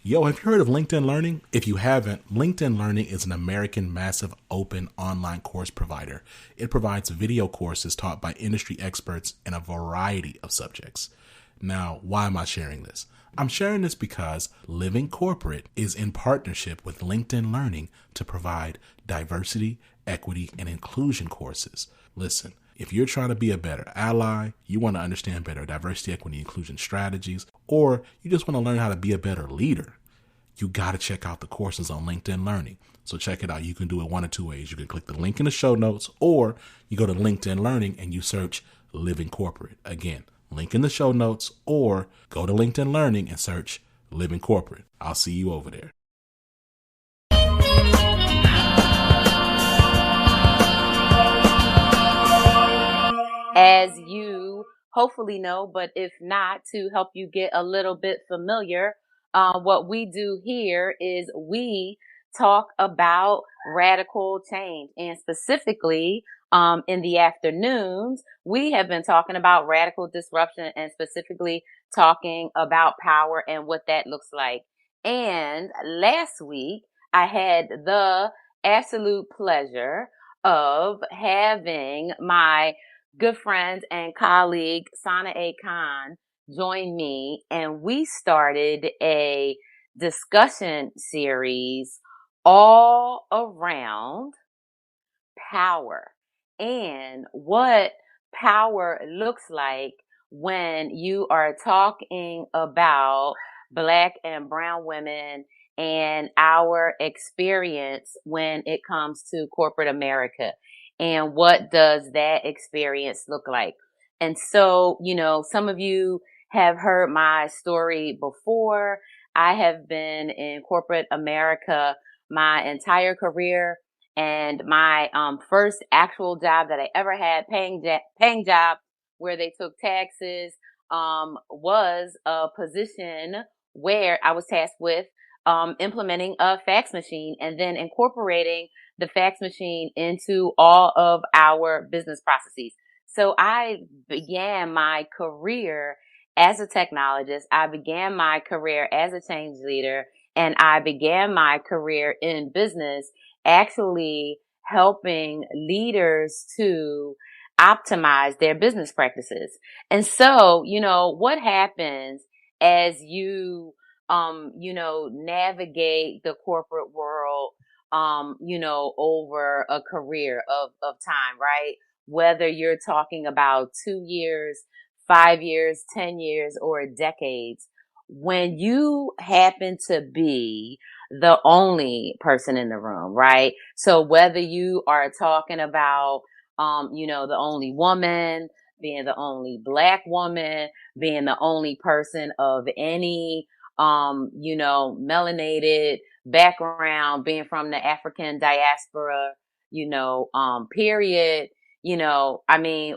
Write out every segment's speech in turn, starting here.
Yo, have you heard of LinkedIn Learning? If you haven't, LinkedIn Learning is an American massive open online course provider. It provides video courses taught by industry experts in a variety of subjects. Now, why am I sharing this? I'm sharing this because Living Corporate is in partnership with LinkedIn Learning to provide diversity, equity, and inclusion courses. Listen, if you're trying to be a better ally, you want to understand better diversity, equity, inclusion strategies, or you just want to learn how to be a better leader, you got to check out the courses on LinkedIn Learning. So check it out. You can do it one of two ways. You can click the link in the show notes, or you go to LinkedIn Learning and you search Living Corporate. Again, link in the show notes, or go to LinkedIn Learning and search Living Corporate. I'll see you over there. As you hopefully know, but if not, to help you get a little bit familiar, what we do here is we talk about radical change. And specifically, in the afternoons, we have been talking about radical disruption and specifically talking about power and what that looks like. And last week, I had the absolute pleasure of having my good friend and colleague Sana A. Khan joined me, and we started a discussion series all around power and what power looks like when you are talking about Black and brown women and our experience when it comes to corporate America. And what does that experience look like? And so, some of you have heard my story before. I have been in corporate America my entire career. And my first actual job that I ever had, paying job where they took taxes, was a position where I was tasked with implementing a fax machine and then incorporating the fax machine into all of our business processes. So I began my career as a technologist. I began my career as a change leader, and I began my career in business actually helping leaders to optimize their business practices. And so, what happens as you, navigate the corporate world, over a career of time, right? Whether you're talking about 2 years, 5 years, 10 years, or decades, when you happen to be the only person in the room, right? So whether you are talking about, the only woman, being the only Black woman, being the only person of any, melanated background, being from the African diaspora, period,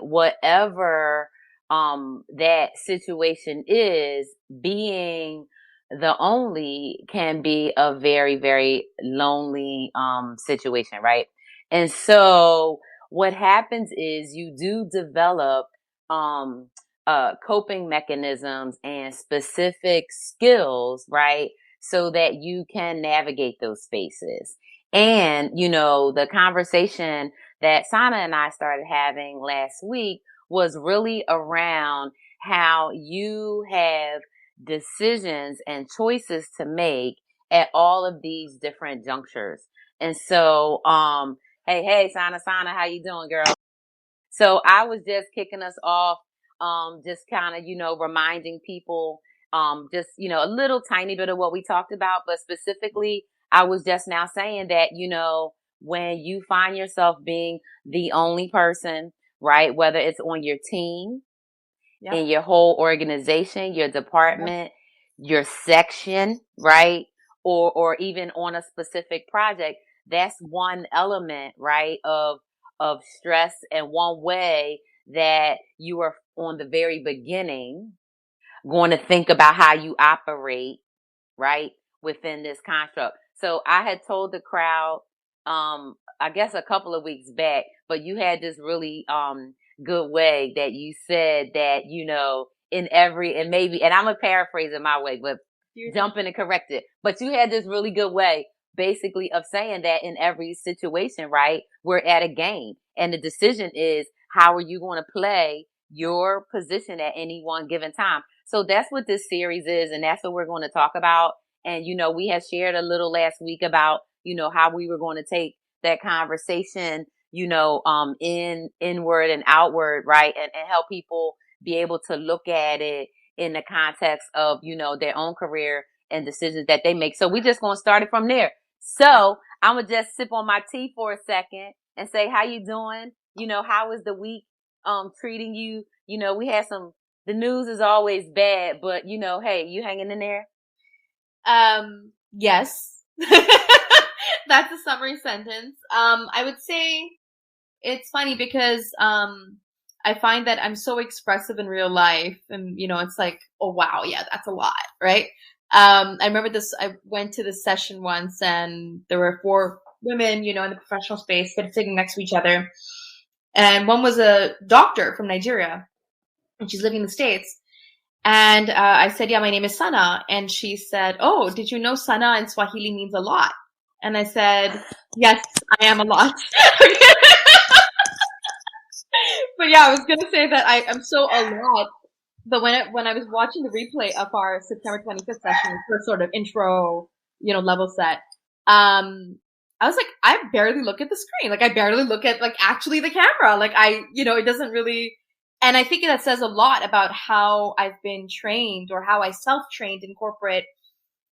whatever, that situation is, being the only can be a very, very lonely, situation, right? And so what happens is you do develop, coping mechanisms and specific skills, right? So that you can navigate those spaces. And, the conversation that Sana and I started having last week was really around how you have decisions and choices to make at all of these different junctures. And so, hey, Sana, how you doing, girl? So I was just kicking us off, just kind of, reminding people, just, a little tiny bit of what we talked about, but specifically, I was just now saying that, when you find yourself being the only person, right, whether it's on your team, Yep. in your whole organization, your department, your section, right? Or even on a specific project, that's one element, right, of stress, and one way that you are on the very beginning going to think about how you operate, right, within this construct. So I had told the crowd, I guess a couple of weeks back, but you had this really, good way that you said that, and I'm going to paraphrase it my way, but jump in and correct it. But you had this really good way basically of saying that in every situation, right? We're at a game and the decision is how are you going to play your position at any one given time. So that's what this series is. And that's what we're going to talk about. And, we had shared a little last week about, how we were going to take that conversation, inward and outward, right? And help people be able to look at it in the context of, their own career and decisions that they make. So we just going to start it from there. So I'm going to just sip on my tea for a second and say, how you doing? How is the week, treating you? We had the news is always bad, but hey, you hanging in there? Yes. That's a summary sentence. I would say it's funny because, I find that I'm so expressive in real life and, it's like, oh wow, yeah, that's a lot, right? I remember I went to this session once and there were 4 women, in the professional space sitting next to each other. And one was a doctor from Nigeria and she's living in the States. And, I said, yeah, my name is Sana. And she said, oh, did you know Sana in Swahili means a lot? And I said, yes, I am a lot. But yeah, I was going to say that I'm so a lot. But when I was watching the replay of our September 25th session, first sort of intro, level set, I was like, I barely look at the screen. Like I barely look at actually the camera. Like it doesn't really, and I think that says a lot about how I've been trained or how I self-trained in corporate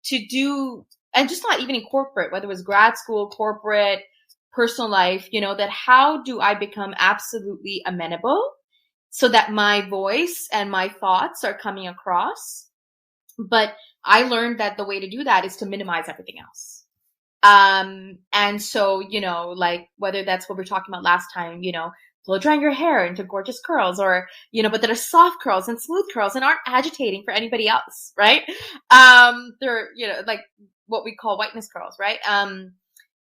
to do, and just not even in corporate, whether it was grad school, corporate, personal life, that how do I become absolutely amenable so that my voice and my thoughts are coming across. But I learned that the way to do that is to minimize everything else. And so, whether that's what we were talking about last time, blow drying your hair into gorgeous curls or, but that are soft curls and smooth curls and aren't agitating for anybody else, right? They're, like what we call whiteness curls, right?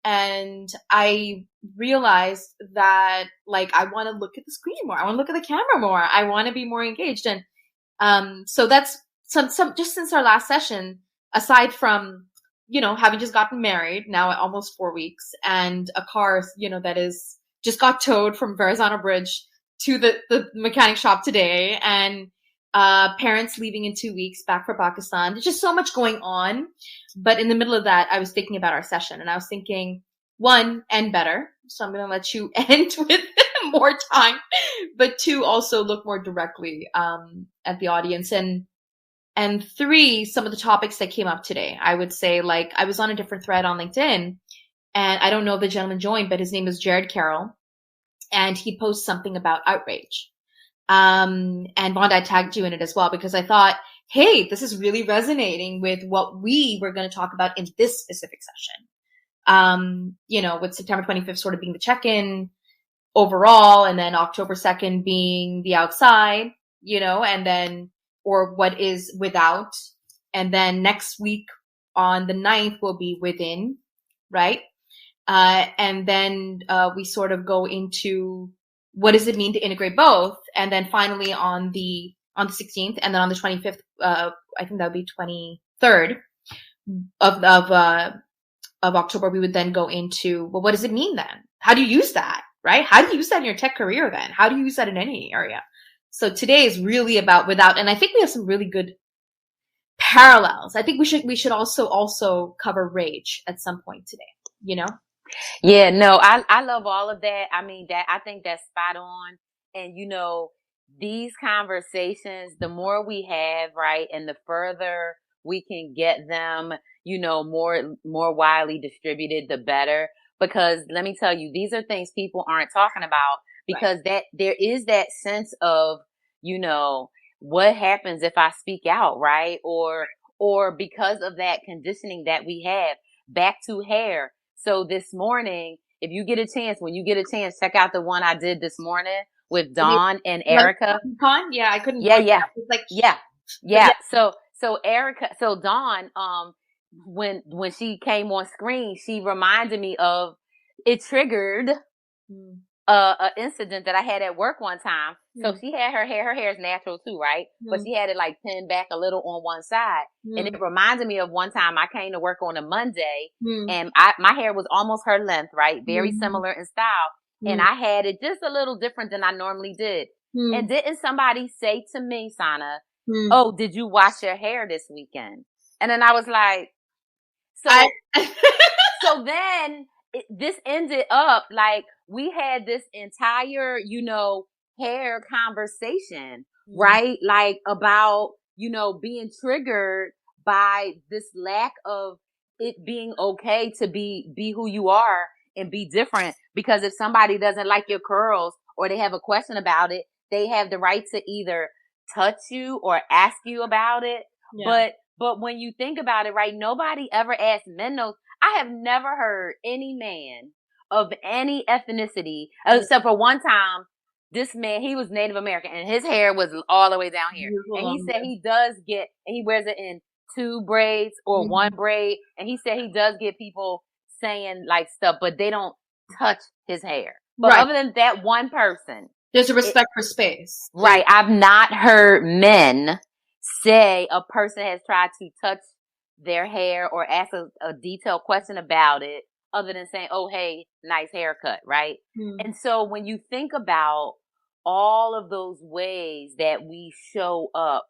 And I realized that I want to look at the screen more. I want to look at the camera more. I want to be more engaged. And, so that's some, just since our last session, aside from, having just gotten married now at almost 4 weeks and a car, that is just got towed from Verrazano Bridge to the mechanic shop today and, parents leaving in 2 weeks back for Pakistan. There's just so much going on. But in the middle of that, I was thinking about our session and I was thinking, 1, end better. So I'm going to let you end with more time, but 2, also look more directly, at the audience. And 3, some of the topics that came up today, I would say I was on a different thread on LinkedIn and I don't know if the gentleman joined, but his name is Jared Carroll and he posts something about outrage. And Vonda, I tagged you in it as well because I thought, hey, this is really resonating with what we were going to talk about in this specific session. With September 25th sort of being the check-in overall and then October 2nd being the outside, and then, or what is without. And then next week on the 9th will be within, right? And then, we sort of go into what does it mean to integrate both? And then finally on the 16th and then on the 25th, I think that would be 23rd of October, we would then go into, well, what does it mean then? How do you use that, right? How do you use that in your tech career then? How do you use that in any area? So today is really about without, and I think we have some really good parallels. I think we should also cover rage at some point today, Yeah, no, I love all of that. I mean, I think that's spot on. And, these conversations, the more we have, right, and the further we can get them, more widely distributed, the better. Because let me tell you, these are things people aren't talking about because that there is that sense of, what happens if I speak out, right? Or because of that conditioning that we have. Back to hair. So this morning, if you get a chance, when you get a chance, check out the one I did this morning with Dawn and Erica. Yeah, I couldn't. Yeah. Yeah. Yeah. So Erica, so Dawn, when she came on screen, she reminded me of, it triggered a incident that I had at work one time. So she had her hair is natural too, right? But she had it like pinned back a little on one side. And it reminded me of one time I came to work on a Monday and my hair was almost her length, right? Very similar in style. And I had it just a little different than I normally did. And didn't somebody say to me, Sana, oh, did you wash your hair this weekend? And then I was like, so then this ended up like we had this entire, hair conversation, right? Like about, being triggered by this lack of it being okay to be who you are and be different. Because if somebody doesn't like your curls or they have a question about it, they have the right to either touch you or ask you about it. Yeah. But when you think about it, right, nobody ever asked men those. I have never heard any man of any ethnicity, except for one time, this man, he was Native American and his hair was all the way down here. And he said he does get, and he wears it in 2 braids or 1 braid. And he said he does get people saying like stuff, but they don't touch his hair. But other than that one person. There's a respect for space. Right. I've not heard men say a person has tried to touch their hair or ask a detailed question about it other than saying, oh, hey, nice haircut, right? And so when you think about all of those ways that we show up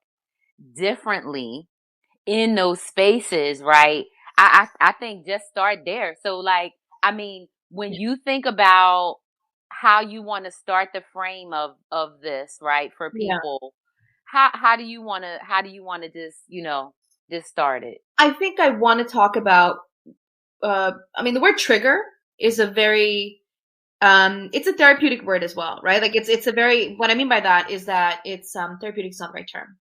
differently in those spaces, right? I think just start there. So like, I mean, when you think about how you want to start the frame of this, right, for people, how do you want to just start it? I think I want to talk about, the word trigger is a very, it's a therapeutic word as well, right? Like it's a very, what I mean by that is that it's, therapeutic is not the right term.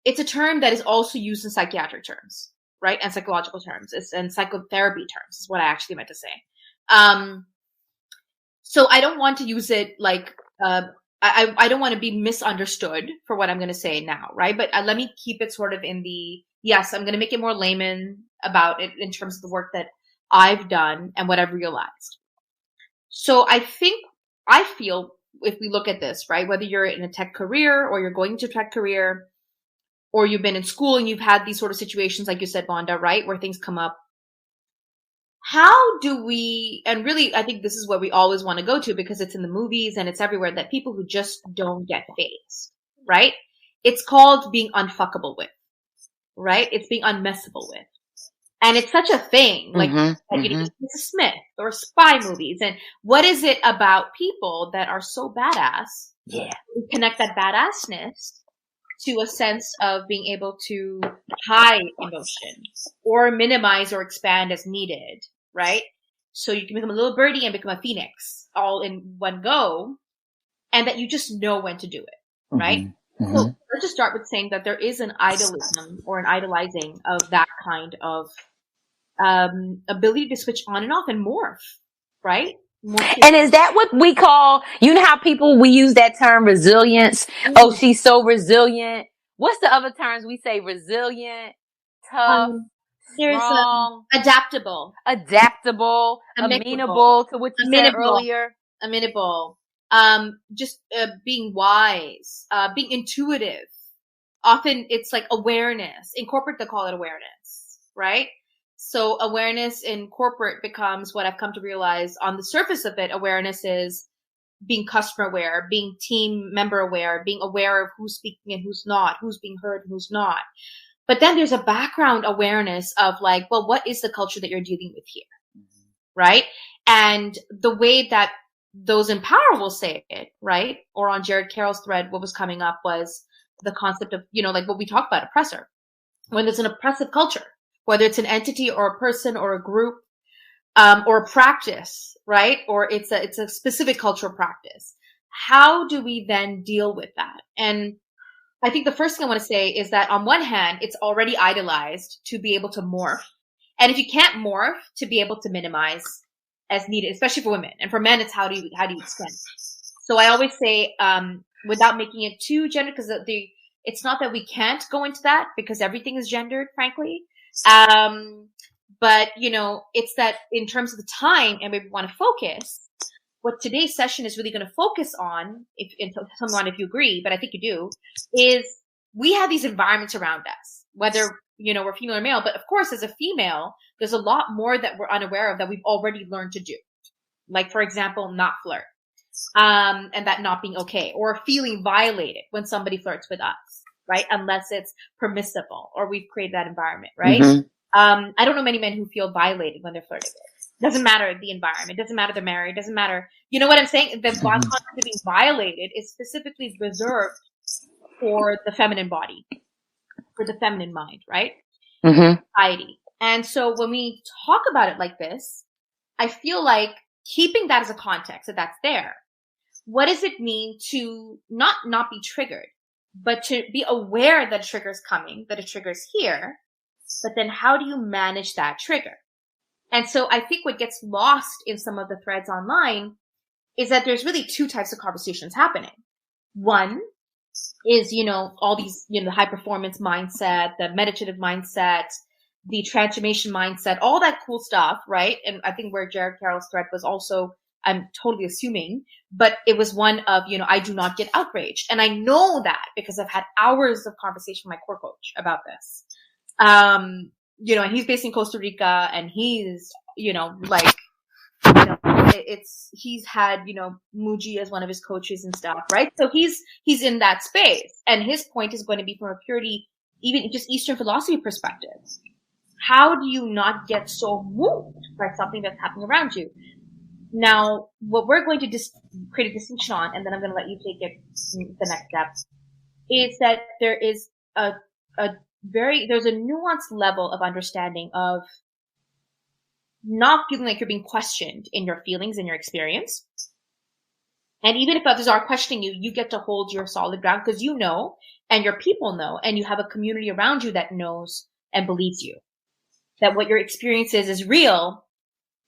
It's a term that is also used in psychiatric terms, right? And psychological terms, and psychotherapy terms is what I actually meant to say. So I don't want to use it like, I don't want to be misunderstood for what I'm going to say now, right? But let me keep it sort of in the, yes, I'm going to make it more layman about it in terms of the work that I've done and what I've realized. So I feel if we look at this, right, whether you're in a tech career or you're going into a tech career or you've been in school and you've had these sort of situations, like you said, Vonda, right, where things come up. How do we, and really, I think this is where we always want to go to because it's in the movies and it's everywhere, that people who just don't get phased, right? It's called being unfuckable with, right? It's being unmessable with. And it's such a thing, like, Mrs. Smith or spy movies. And what is it about people that are so badass? Yeah. We connect that badassness to a sense of being able to hide emotion or minimize or expand as needed, right? So you can become a little birdie and become a phoenix all in one go, and that you just know when to do it, right? So let's just start with saying that there is an idolism or an idolizing of that kind of ability to switch on and off and morph, right? And is that what we call, how we use that term resilience? Oh, she's so resilient. What's the other terms we say? Resilient, tough, strong, adaptable, amenable to what you said earlier. Amenable, just being wise, being intuitive. Often it's like awareness. In corporate, they call it awareness, right? So awareness in corporate becomes what I've come to realize on the surface of it. Awareness is being customer aware, being team member aware, being aware of who's speaking and who's not, who's being heard and who's not. But then there's a background awareness of like, well, what is the culture that you're dealing with here? Right? And the way that those in power will say it, right? Or on Jared Carroll's thread, what was coming up was the concept of, like what we talk about, oppressor. When there's an oppressive culture, whether it's an entity or a person or a group, or a practice, right? Or it's a specific cultural practice. How do we then deal with that? And I think the first thing I want to say is that on one hand, it's already idolized to be able to morph. And if you can't morph, to be able to minimize as needed, especially for women. And for men, it's how do you extend? So I always say, without making it too gendered, because it's not that we can't go into that because everything is gendered, frankly. But it's that in terms of the time and we want to focus, what today's session is really going to focus on, if you agree, but I think you do, is we have these environments around us, whether, we're female or male, but of course, as a female, there's a lot more that we're unaware of that we've already learned to do. Like, for example, not flirt, and that not being okay, or feeling violated when somebody flirts with us, right? Unless it's permissible or we've created that environment, right? Mm-hmm. I don't know many men who feel violated when they're flirting with. Doesn't matter the environment. Doesn't matter they're married. Doesn't matter. You know what I'm saying? The concept of being violated is specifically reserved for the feminine body, for the feminine mind, right? Mm-hmm. Society. And so when we talk about it like this, I feel like keeping that as a context, that's there. What does it mean to not be triggered, but to be aware that a trigger is coming, that a trigger is here, but then how do you manage that trigger? And so I think what gets lost in some of the threads online is that there's really two types of conversations happening. One is, all these, the high performance mindset, the meditative mindset, the transformation mindset, all that cool stuff, right? And I think where Jared Carroll's thread was also, I'm totally assuming, but it was one of, I do not get outraged. And I know that because I've had hours of conversation with my core coach about this. And he's based in Costa Rica, and he's, he's had, Muji as one of his coaches and stuff, right? So he's in that space, and his point is going to be from a purely, even just Eastern philosophy perspective. How do you not get so moved by something that's happening around you? Now, what we're going to create a distinction on, and then I'm going to let you take it the next step, is that there is there's a nuanced level of understanding of not feeling like you're being questioned in your feelings and your experience. And even if others are questioning you, you get to hold your solid ground because you know, and your people know, and you have a community around you that knows and believes you, that what your experience is real,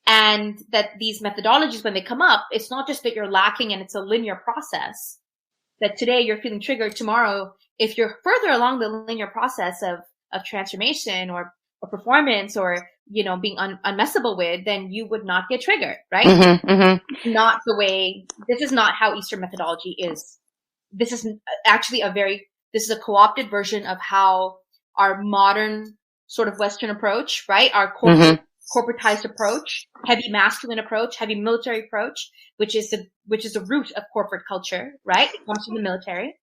and that these methodologies, when they come up, it's not just that you're lacking and it's a linear process, that today you're feeling triggered, tomorrow, if you're further along the linear process of transformation or performance or, being unmessable with, then you would not get triggered, right? Mm-hmm, mm-hmm. Not the way, this is not how Eastern methodology is. This is actually this is a co-opted version of how our modern sort of Western approach, right? Our corporatized approach, heavy masculine approach, heavy military approach, which is the root of corporate culture, right? It comes from the military.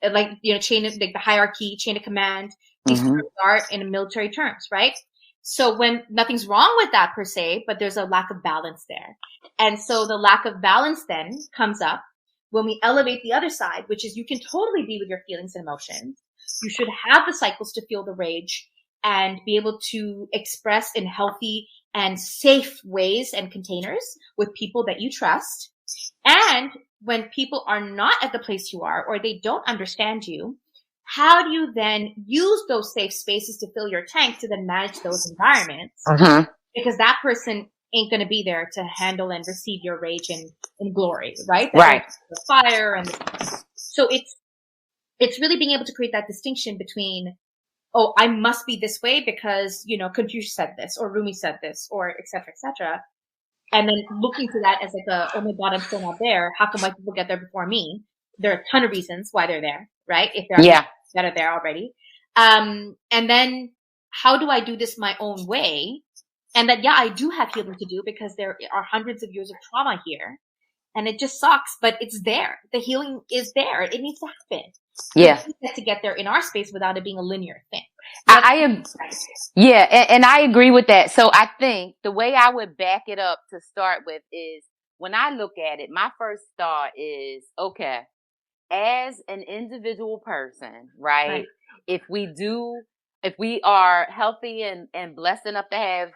Like, chain of the hierarchy, chain of command, these terms are in military terms, right? So when nothing's wrong with that per se, but there's a lack of balance there. And so the lack of balance then comes up when we elevate the other side, which is you can totally be with your feelings and emotions. You should have the cycles to feel the rage and be able to express in healthy and safe ways and containers with people that you trust. And when people are not at the place you are, or they don't understand you, how do you then use those safe spaces to fill your tank to then manage those environments? Uh-huh. Because that person ain't going to be there to handle and receive your rage and glory, right? Right. The fire and so it's really being able to create that distinction between, oh, I must be this way because, Confucius said this, or Rumi said this, or et cetera, et cetera. And then looking to that as like oh my God, I'm still not there. How come white people get there before me? There are a ton of reasons why they're there, right? If there are that are there already. And then how do I do this my own way? And that, I do have healing to do because there are hundreds of years of trauma here. And it just sucks, but it's there. The healing is there. It needs to happen. Yeah. We get to get there in our space without it being a linear thing. I am. Yeah. And I agree with that. So I think the way I would back it up to start with is when I look at it, my first thought is, okay, as an individual person, right? If we are healthy and blessed enough to have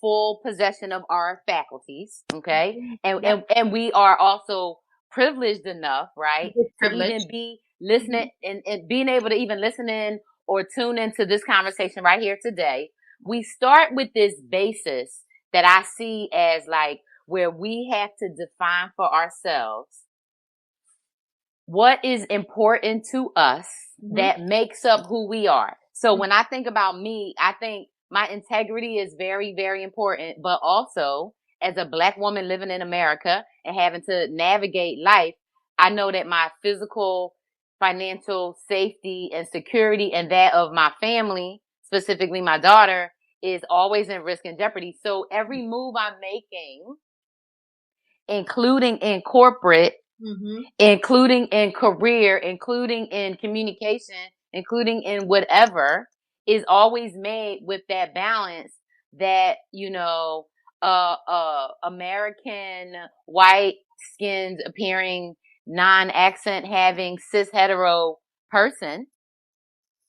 full possession of our faculties, okay? And we are also privileged enough, right? To even be listening and being able to even listen in or tune into this conversation right here today. We start with this basis that I see as like where we have to define for ourselves what is important to us that makes up who we are. So when I think about me, I think my integrity is very, very important, but also as a Black woman living in America and having to navigate life, I know that my physical, financial safety and security and that of my family, specifically my daughter, is always in risk and jeopardy. So every move I'm making, including in corporate, including in career, including in communication, including in whatever, is always made with that balance that, American, white skinned appearing, non-accent having cis hetero person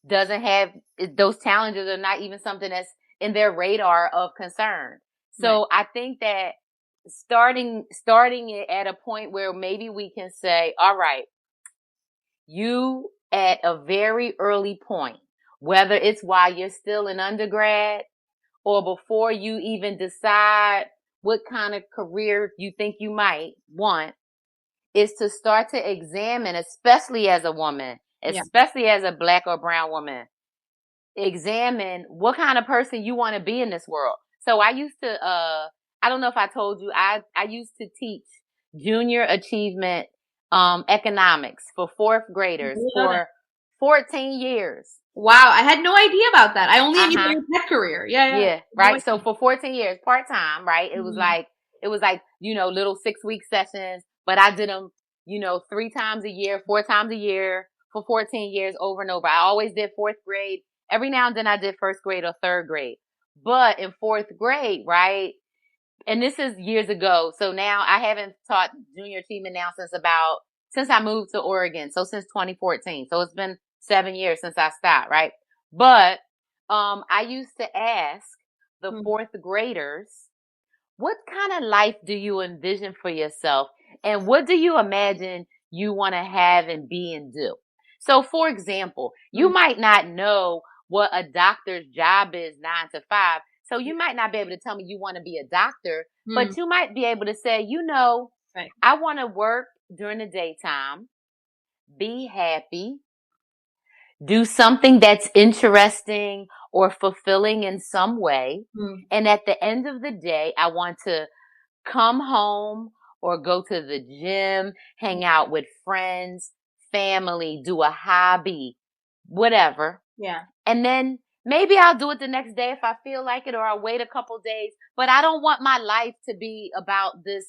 doesn't have. Those challenges are not even something that's in their radar of concern. So I think that starting it at a point where maybe we can say, all right, you at a very early point, whether it's while you're still an undergrad or before you even decide what kind of career you think you might want, is to start to examine, especially as a woman, especially as a Black or brown woman, examine what kind of person you want to be in this world. So I used to, I don't know if I told you, I used to teach junior achievement, economics for fourth graders for 14 years. Wow. I had no idea about that. I only knew your tech career. Yeah. Right. So for 14 years, part-time, right? It was like, little 6-week sessions, but I did them, 3 times a year, 4 times a year for 14 years over and over. I always did 4th grade. Every now and then I did 1st grade or 3rd grade. But in 4th grade, right? And this is years ago. So now I haven't taught junior achievement now since I moved to Oregon. So since 2014. So it's been 7 years since I stopped, right? But, I used to ask the 4th graders, what kind of life do you envision for yourself? And what do you imagine you want to have and be and do? So for example, you might not know what a doctor's job is 9 to 5. So you might not be able to tell me you want to be a doctor, but you might be able to say, I want to work during the daytime, be happy, do something that's interesting or fulfilling in some way. And at the end of the day, I want to come home or go to the gym, hang out with friends, family, do a hobby, whatever. Yeah. And then maybe I'll do it the next day if I feel like it, or I'll wait a couple days. But I don't want my life to be about this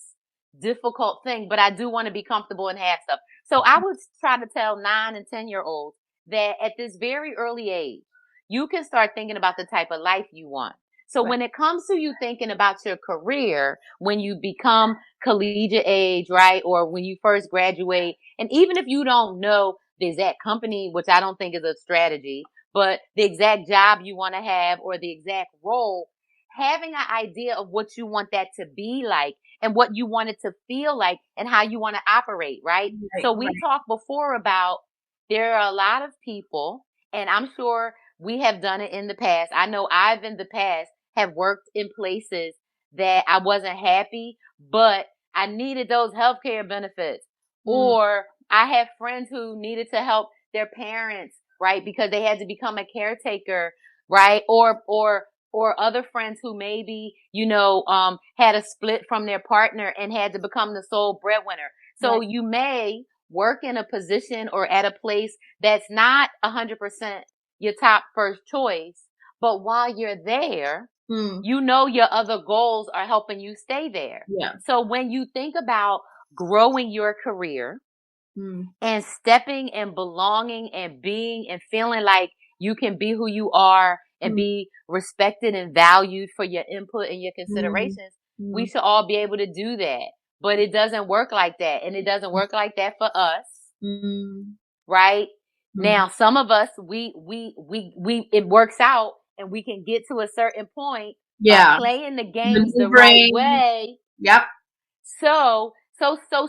difficult thing, but I do want to be comfortable and have stuff. So I would try to tell 9 and 10-year-olds that at this very early age, you can start thinking about the type of life you want. So when it comes to you thinking about your career, when you become collegiate age, right? Or when you first graduate, and even if you don't know the exact company, which I don't think is a strategy, but the exact job you want to have or the exact role, having an idea of what you want that to be like and what you want it to feel like and how you want to operate, right? So we talked before about there are a lot of people, and I'm sure we have done it in the past. I know I've in the past have worked in places that I wasn't happy, but I needed those healthcare benefits. Or I have friends who needed to help their parents, right? Because they had to become a caretaker, right? Or other friends who maybe, had a split from their partner and had to become the sole breadwinner. So you may work in a position or at a place that's not 100% your top first choice, but while you're there, your other goals are helping you stay there. Yeah. So when you think about growing your career and stepping and belonging and being and feeling like you can be who you are and be respected and valued for your input and your considerations, we should all be able to do that. But it doesn't work like that. And it doesn't work like that for us. Right? Now, some of us, it works out and we can get to a certain point by playing the games the right way. Yep. So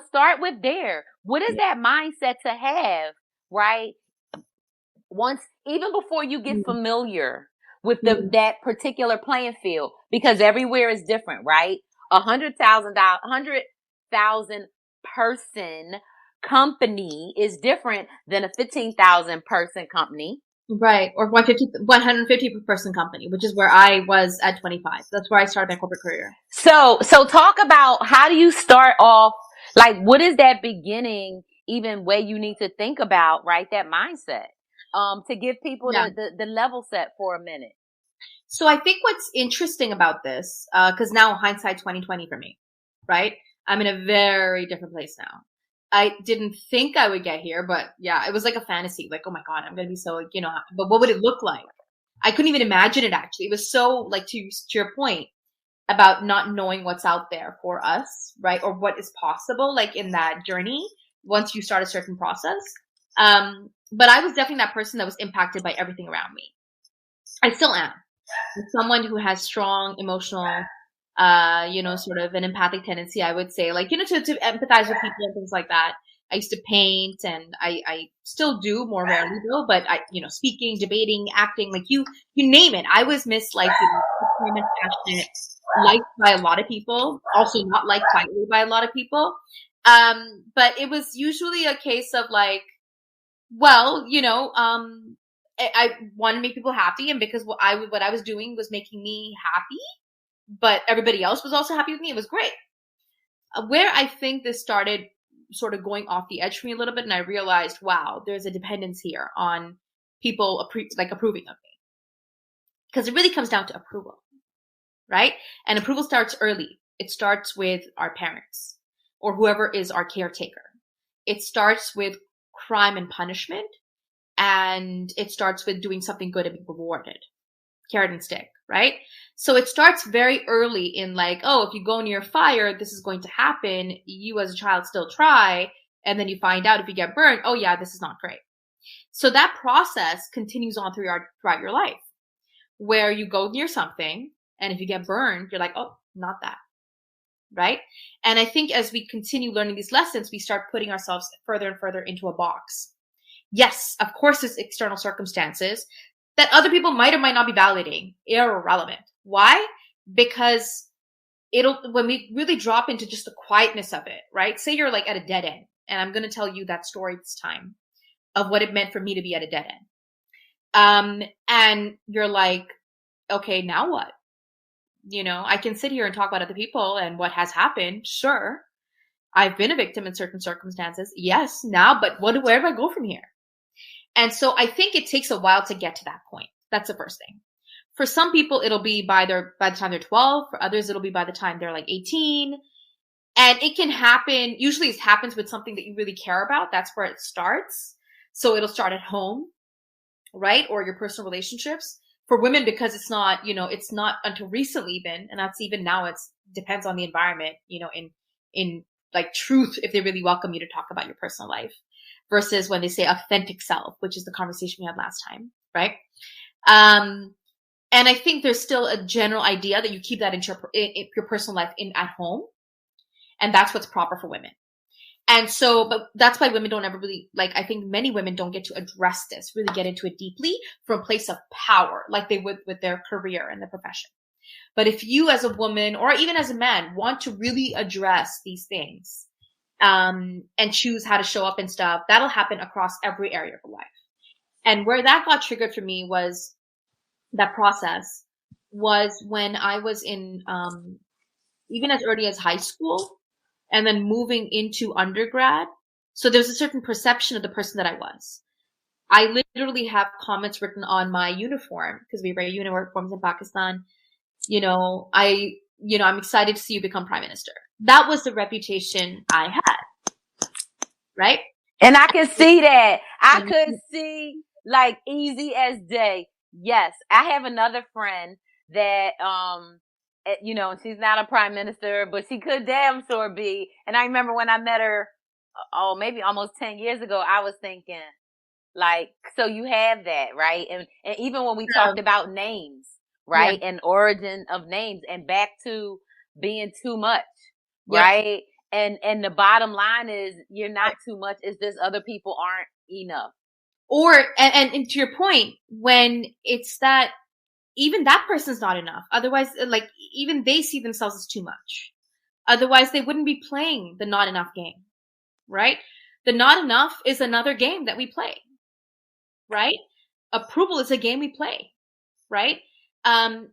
start with there. What is that mindset to have, right? Even before you get familiar with that particular playing field, because everywhere is different, right? 100,000 person company is different than a 15,000 person company. Right. Or 150 person company, which is where I was at 25. That's where I started my corporate career. So talk about, how do you start off? Like, what is that beginning even way you need to think about, right? That mindset, to give people Yeah. the level set for a minute. So I think what's interesting about this, cause now hindsight 2020 for me, right? I'm in a very different place now. I didn't think I would get here, but yeah, it was like a fantasy. Like, oh my God, I'm going to be so like, but what would it look like? I couldn't even imagine it actually. It was so like to your point about not knowing what's out there for us, right? Or what is possible, like in that journey once you start a certain process. But I was definitely that person that was impacted by everything around me. I still am. I'm someone who has strong emotional, sort of an empathic tendency, I would say, like, to empathize with people and things like that. I used to paint and I still do more rarely though, but speaking, debating, acting, like you name it. I was Miss like, passionate, liked by a lot of people, also not liked tightly by a lot of people. But it was usually a case of like, well, I wanted to make people happy, and because what I was doing was making me happy, but everybody else was also happy with me. It was great. Where I think this started sort of going off the edge for me a little bit, and I realized, wow, there's a dependence here on people approving of me, because it really comes down to approval, right? And approval starts early. It starts with our parents or whoever is our caretaker. It starts with crime and punishment. And it starts with doing something good and being rewarded. Carrot and stick, right? So it starts very early in like, oh, if you go near fire, this is going to happen. You as a child still try. And then you find out if you get burned, oh yeah, this is not great. So that process continues on throughout your life, where you go near something, and if you get burned, you're like, oh, not that. Right? And I think as we continue learning these lessons, we start putting ourselves further and further into a box. Yes, of course, there's external circumstances that other people might or might not be validating, irrelevant. Why? Because when we really drop into just the quietness of it, right? Say you're like at a dead end, and I'm going to tell you that story this time of what it meant for me to be at a dead end. And you're like, okay, now what? I can sit here and talk about other people and what has happened. Sure. I've been a victim in certain circumstances. Yes, now, but where do I go from here? And so I think it takes a while to get to that point. That's the first thing. For some people, it'll be by the time they're 12. For others, it'll be by the time they're like 18. And it can happen. Usually it happens with something that you really care about. That's where it starts. So it'll start at home, right? Or your personal relationships. For women, because it's not, it's not until recently even, and that's even now, depends on the environment, in like truth, if they really welcome you to talk about your personal life, versus when they say authentic self, which is the conversation we had last time, right? And I think there's still a general idea that you keep that in your personal life at home, and that's what's proper for women. And so, but that's why women don't ever really, like, I think many women don't get to address this, really get into it deeply from a place of power, like they would with their career and their profession. But if you as a woman, or even as a man, want to really address these things, and choose how to show up and stuff, that'll happen across every area of life. And where that got triggered for me was that process was when I was in, even as early as high school, and then moving into undergrad. So there's a certain perception of the person that I was. I literally have comments written on my uniform, because we wear uniforms in Pakistan. I'm excited to see you become prime minister. That was the reputation I had. Right? And I could see that. I could see, like, easy as day. Yes. I have another friend that, she's not a prime minister, but she could damn sure be. And I remember when I met her, maybe almost 10 years ago, I was thinking, like, so you have that, right? And even when we talked about names, right? And origin of names, and back to being too much, right? And the bottom line is, you're not too much. It's just other people aren't enough. Or, and to your point, when it's that, even that person's not enough. Otherwise, like, even they see themselves as too much. Otherwise, they wouldn't be playing the not enough game, right? The not enough is another game that we play, right? approval is a game we play, right? And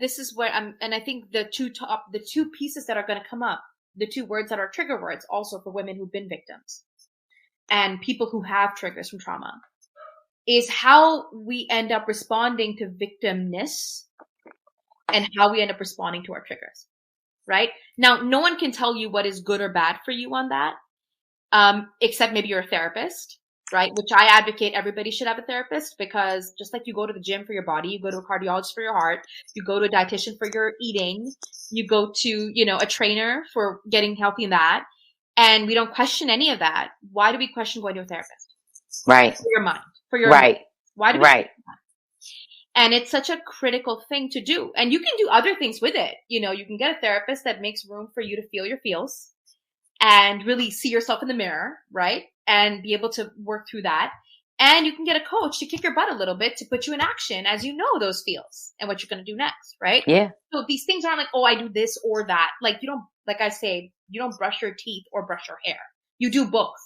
this is where and I think the two pieces that are going to come up, the two words that are trigger words also for women who've been victims and people who have triggers from trauma, is how we end up responding to victimness and how we end up responding to our triggers, right? Now, no one can tell you what is good or bad for you on that, except maybe you're a therapist, right? Which I advocate everybody should have a therapist, because just like you go to the gym for your body, you go to a cardiologist for your heart, you go to a dietitian for your eating, you go to, a trainer for getting healthy in that. And we don't question any of that. Why do we question going to a therapist? Right. For your mind, for your right. emotions. Why do we right. And it's such a critical thing to do. And you can do other things with it. You can get a therapist that makes room for you to feel your feels and really see yourself in the mirror, right? And be able to work through that. And you can get a coach to kick your butt a little bit to put you in action as you know those feels and what you're going to do next, right? Yeah. So these things aren't like, oh, I do this or that. Like you don't, like I say, you don't brush your teeth or brush your hair. You do both,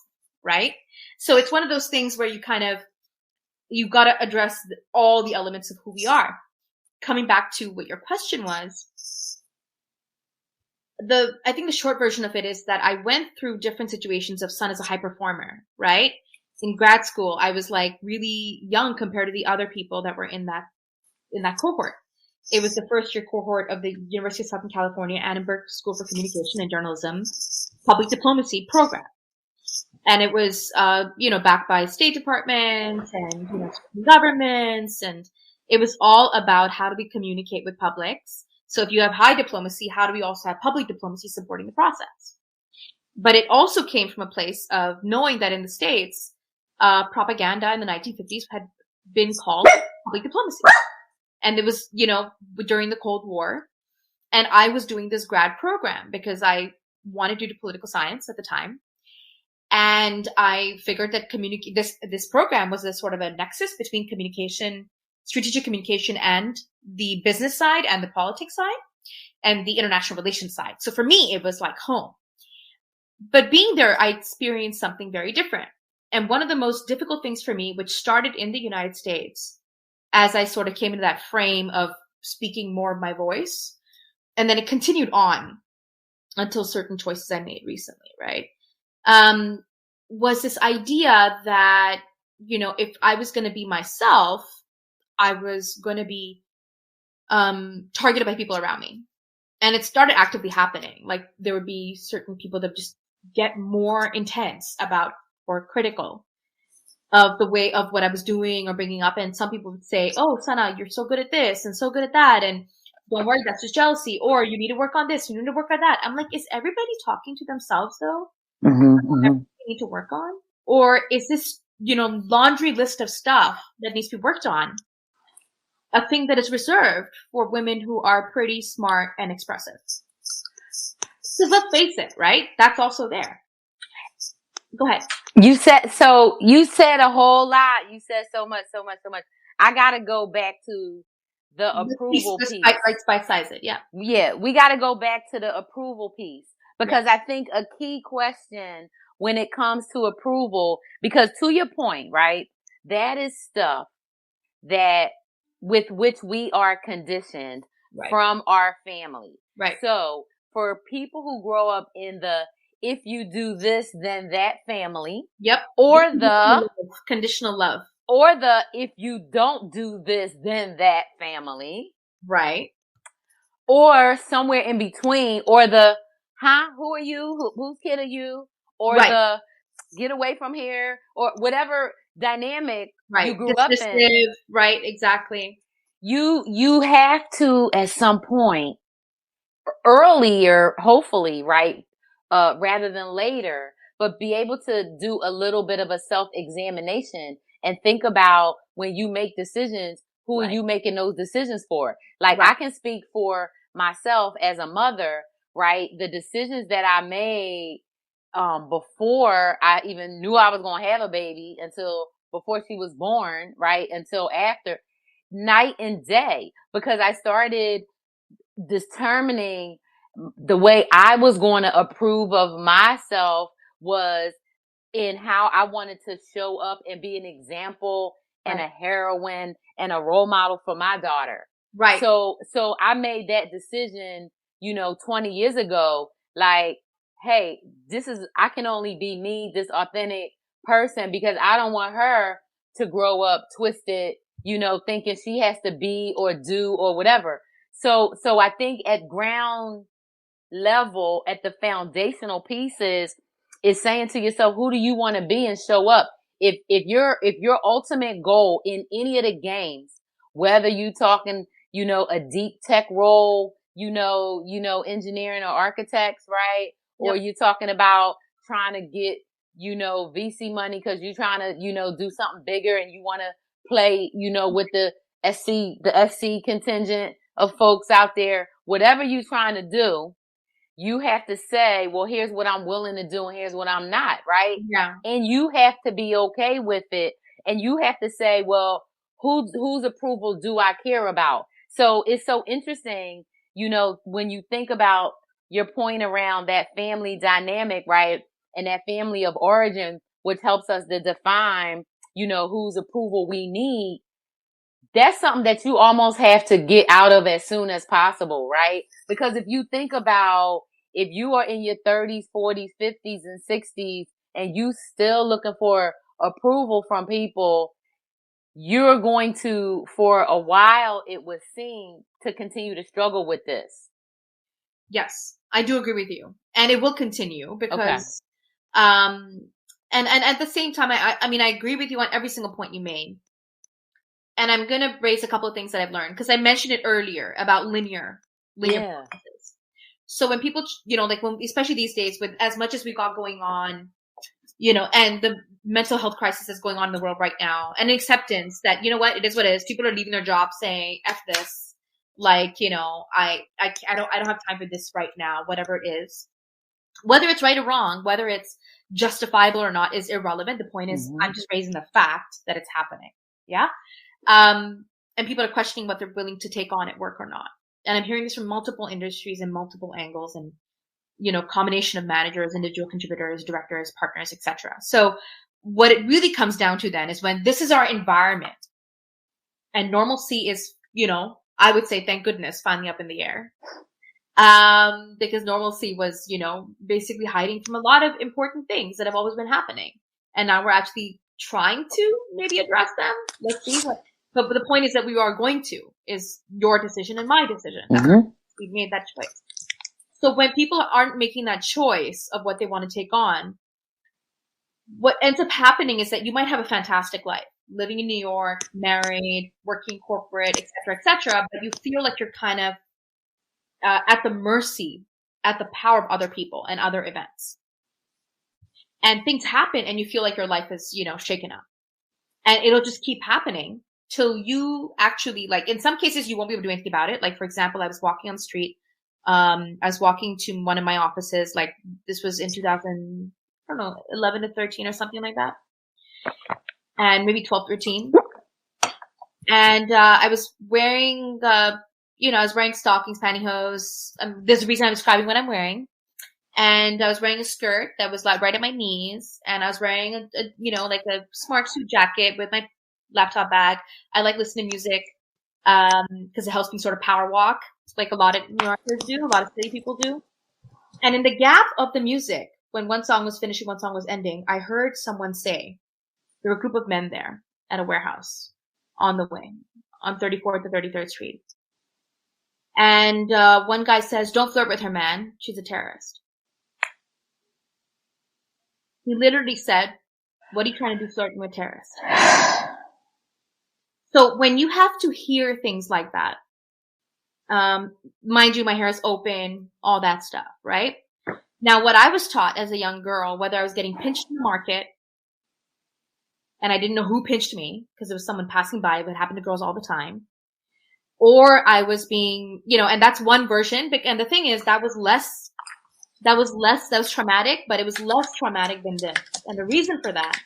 right? So it's one of those things where you got to address all the elements of who we are. Coming back to what your question was, I think the short version of it is that I went through different situations of Sun as a high performer, right? In grad school, I was like really young compared to the other people that were in that cohort. It was the first year cohort of the University of Southern California Annenberg School for Communication and Journalism public diplomacy program. And it was, backed by State Department and, governments. And it was all about how do we communicate with publics. So if you have high diplomacy, how do we also have public diplomacy supporting the process? But it also came from a place of knowing that in the States, propaganda in the 1950s had been called public diplomacy. And it was, during the Cold War. And I was doing this grad program because I wanted to do political science at the time. And I figured that this program was a sort of a nexus between communication, strategic communication, and the business side and the politics side and the international relations side. So for me, it was like home. But being there, I experienced something very different. And one of the most difficult things for me, which started in the United States, as I sort of came into that frame of speaking more of my voice, and then it continued on until certain choices I made recently, right? Was this idea that, if I was going to be myself, I was going to be targeted by people around me. And it started actively happening. Like there would be certain people that just get more intense about or critical of the way of what I was doing or bringing up. And some people would say, oh, Sana, you're so good at this and so good at that. And don't worry, that's just jealousy. Or you need to work on this. You need to work on that. I'm like, is everybody talking to themselves though? Everything they need to work on? Or is this, laundry list of stuff that needs to be worked on a thing that is reserved for women who are pretty smart and expressive? Because let's face it, right? That's also there. Go ahead. You said a whole lot. You said so much. I got to go back to the approval piece. Let's bite-size it. Yeah. Yeah. We got to go back to the approval piece because I think a key question when it comes to approval, because to your point, right? That is stuff that with which we are conditioned from our family. Right. So for people who grow up in the if you do this, then that family. Yep. Or the conditional love. Or the if you don't do this, then that family. Right. Or somewhere in between. Or the, who are you? Whose kid are you? Or the get away from here. Or whatever dynamic you grew up in. Right, exactly. You have to, at some point, earlier, hopefully, right? Rather than later, but be able to do a little bit of a self-examination and think about when you make decisions, who are you making those decisions for? Like I can speak for myself as a mother, right? The decisions that I made, before I even knew I was going to have a baby until before she was born, right? Until after, night and day, because I started determining the way I was going to approve of myself was in how I wanted to show up and be an example and a heroine and a role model for my daughter. Right. So I made that decision, 20 years ago, like, hey, I can only be me, this authentic person, because I don't want her to grow up twisted, thinking she has to be or do or whatever. So I think at ground level, at the foundational pieces, is saying to yourself, who do you want to be, and show up. If your ultimate goal in any of the games, whether you talking, a deep tech role, engineering or architects, right? Or you talking about trying to get, VC money because you're trying to, do something bigger and you want to play, with the SC contingent of folks out there, whatever you're trying to do, you have to say, well, here's what I'm willing to do and here's what I'm not, right? Yeah. And you have to be okay with it. And you have to say, well, whose approval do I care about? So it's so interesting, when you think about your point around that family dynamic, right? And that family of origin, which helps us to define, whose approval we need. That's something that you almost have to get out of as soon as possible, right? Because if you think about, if you are in your 30s, 40s, 50s, and 60s, and you still looking for approval from people, you're going to, for a while, it would seem, to continue to struggle with this. Yes, I do agree with you. And it will continue because, Okay. and at the same time, I mean, I agree with you on every single point you made. And I'm going to raise a couple of things that I've learned, because I mentioned it earlier about linear processes. So when people, especially these days, with as much as we got going on, and the mental health crisis that's going on in the world right now, and acceptance that, it is what it is. People are leaving their jobs saying, F this. Like, I don't have time for this right now, whatever it is. Whether it's right or wrong, whether it's justifiable or not is irrelevant. The point is, I'm just raising the fact that it's happening. Yeah. And people are questioning what they're willing to take on at work or not. And I'm hearing this from multiple industries and multiple angles, and, combination of managers, individual contributors, directors, partners, etc. So what it really comes down to then is when this is our environment and normalcy is, I would say, thank goodness, finally up in the air. Because normalcy was, basically hiding from a lot of important things that have always been happening. And now we're actually trying to maybe address them. Let's see what. But the point is that we are going to, is your decision and my decision. We've made that choice. So when people aren't making that choice of what they want to take on, what ends up happening is that you might have a fantastic life, living in New York, married, working corporate, et cetera, but you feel like you're kind of at the mercy, at the power of other people and other events. And things happen and you feel like your life is, shaken up. And it'll just keep happening till you actually, like, in some cases you won't be able to do anything about it. Like, for example, I was walking on the street. I was walking to one of my offices, like, this was in 11 to 13 or something like that. And maybe 12, 13. And, I was wearing, I was wearing stockings, pantyhose. There's a reason I'm describing what I'm wearing. And I was wearing a skirt that was like right at my knees. And I was wearing a smart suit jacket with my laptop bag. I like listening to music, because it helps me sort of power walk, like a lot of New Yorkers do, a lot of city people do. And in the gap of the music, when one song was finishing, one song was ending, I heard someone say, there were a group of men there at a warehouse on the way on 34th to 33rd Street. And one guy says, don't flirt with her, man. She's a terrorist. He literally said, what are you trying to do flirting with terrorists? So when you have to hear things like that, mind you, my hair is open, all that stuff, right? Now, what I was taught as a young girl, whether I was getting pinched in the market, and I didn't know who pinched me because it was someone passing by, but it happened to girls all the time, or I was being, and that's one version. And the thing is, that was traumatic, but it was less traumatic than this. And the reason for that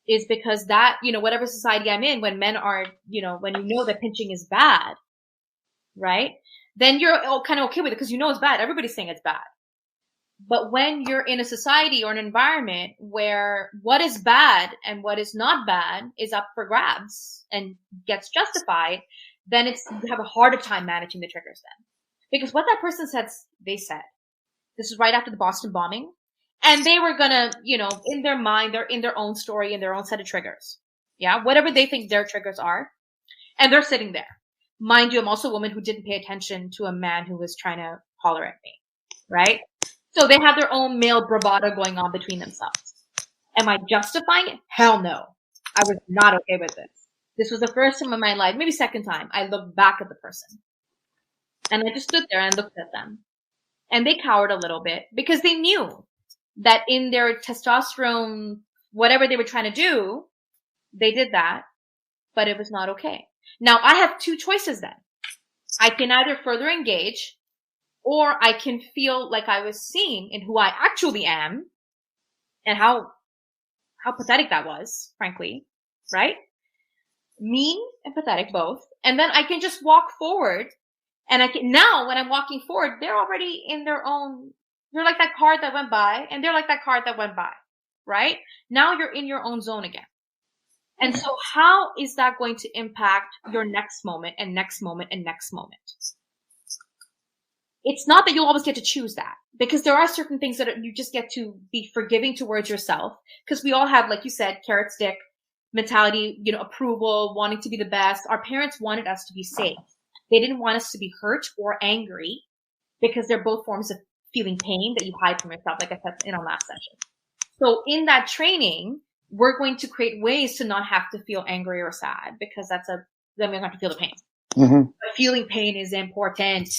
is because that, whatever society I'm in, when men are, when that pinching is bad, right? Then you're kind of okay with it because it's bad. Everybody's saying it's bad. But when you're in a society or an environment where what is bad and what is not bad is up for grabs and gets justified, then you have a harder time managing the triggers then. Because what that person said, they said, this is right after the Boston bombing, and they were gonna, in their mind, they're in their own story, in their own set of triggers. Yeah, whatever they think their triggers are. And they're sitting there. Mind you, I'm also a woman who didn't pay attention to a man who was trying to holler at me. Right? So they have their own male bravado going on between themselves. Am I justifying it? Hell no. I was not okay with this. This was the first time in my life, maybe second time, I looked back at the person. And I just stood there and looked at them. And they cowered a little bit because they knew that in their testosterone, whatever they were trying to do, they did that, but it was not okay. Now I have two choices then. I can either further engage, or I can feel like I was seen in who I actually am and how pathetic that was, frankly, right? Mean and pathetic both. And then I can just walk forward, and now when I'm walking forward, they're already in their own, they're like that card that went by, and they're like that card that went by, right? Now you're in your own zone again. And so how is that going to impact your next moment and next moment and next moment? It's not that you'll always get to choose that, because there are certain things that you just get to be forgiving towards yourself, because we all have, like you said, carrot stick mentality, approval, wanting to be the best. Our parents wanted us to be safe. They didn't want us to be hurt or angry, because they're both forms of feeling pain that you hide from yourself, like I said in our last session. So in that training, we're going to create ways to not have to feel angry or sad, because then we don't have to feel the pain. Mm-hmm. But feeling pain is important.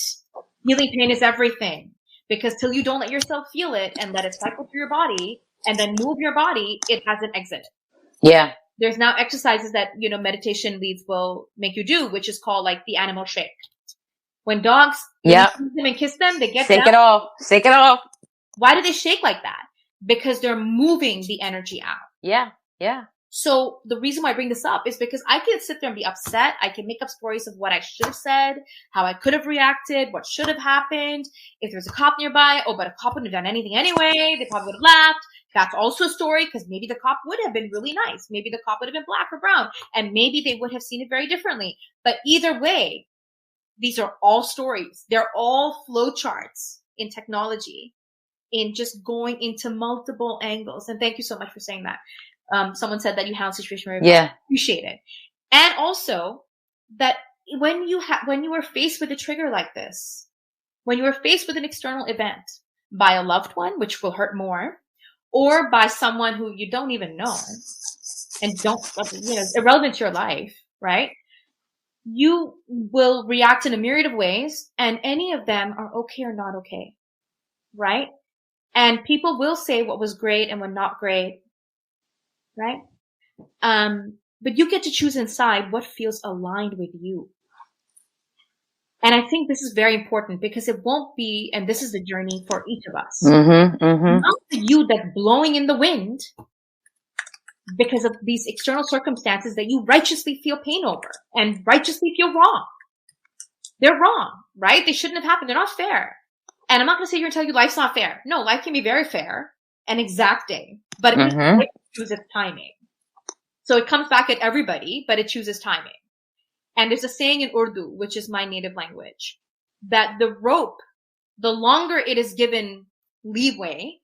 Feeling pain is everything, because till you don't let yourself feel it and let it cycle through your body and then move your body, it hasn't exited. Yeah. There's now exercises that, meditation leads will make you do, which is called like the animal shake. When dogs, you feed them and kiss them, they get shake it off. Shake it off. Why do they shake like that? Because they're moving the energy out. Yeah. Yeah. So the reason why I bring this up is because I can sit there and be upset. I can make up stories of what I should have said, how I could have reacted, what should have happened. If there's a cop nearby, but a cop wouldn't have done anything anyway. They probably would have laughed. That's also a story, because maybe the cop would have been really nice. Maybe the cop would have been black or brown, and maybe they would have seen it very differently. But either way, these are all stories. They're all flowcharts in technology, in just going into multiple angles. And thank you so much for saying that. Someone said that you handle the situation very well. Yeah. Appreciate it. And also that when you are faced with a trigger like this, when you are faced with an external event by a loved one, which will hurt more, or by someone who you don't even know and irrelevant to your life, right? You will react in a myriad of ways, and any of them are okay or not okay, right? And people will say what was great and what not great, right? But you get to choose inside what feels aligned with you. And I think this is very important, because it won't be, and this is the journey for each of us. Mm-hmm, mm-hmm. Not the you that's blowing in the wind because of these external circumstances that you righteously feel pain over and righteously feel wrong. They're wrong, right? They shouldn't have happened. They're not fair. And I'm not going to sit here and tell you life's not fair. No, life can be very fair and exacting, but it chooses timing. So it comes back at everybody, but it chooses timing. And there's a saying in Urdu, which is my native language, that the rope, the longer it is given leeway,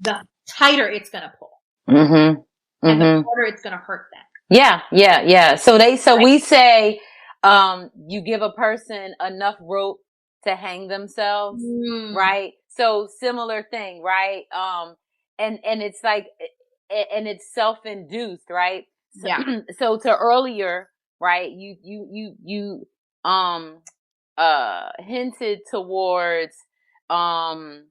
the tighter it's going to pull. Mm-hmm. And the harder it's going to hurt them. Yeah. So we say, you give a person enough rope to hang themselves, right? So similar thing, right? And it's like, and it's self-induced, right? Yeah. So to earlier, right? You hinted towards, a